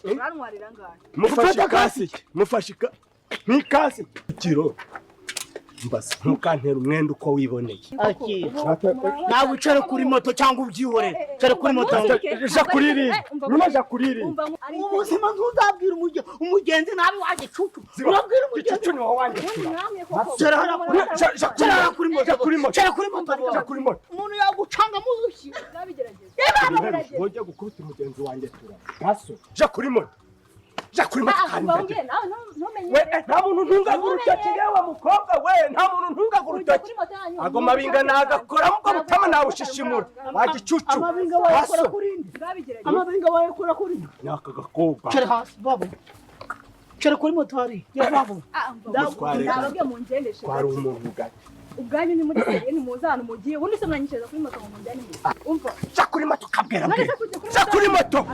urantwarira ngahe mufashe kasike mufashika nk'ikasi kiro mbasa ntukantera umwenda uko wiboneye nawe ucare kuri moto cyangwa ubyihore care kuri moto ja kuriri numaja kuriri ubuzima ntuzabwira umugenzi nabi waje cucu urabwira umugenzi ni wawanje care kuri moto care kuri moto umuntu yagucanga muzushi nabigerageza woje gukubita umugenzi wanje tura gaso ja kuri moto ja kuri moto kandi nta muntu ntungagurutse kirewa mukobwa we nta muntu ntungagurutse ago mabinga nagakora muko mutama nawushishimura wagicucu amabinga wayakora kurindi amabinga wayakora kurindi naka gakobwa care hasi babo care kuri moto hari ya babo ndababwiye mu ngendeshe kwari umuntu gati ubwanyu ni muri seriye ni muzana mugiye ubundi se mwanyisheza kuri moto mu njyane umva ja kuri moto kabwera mbere ja kuri moto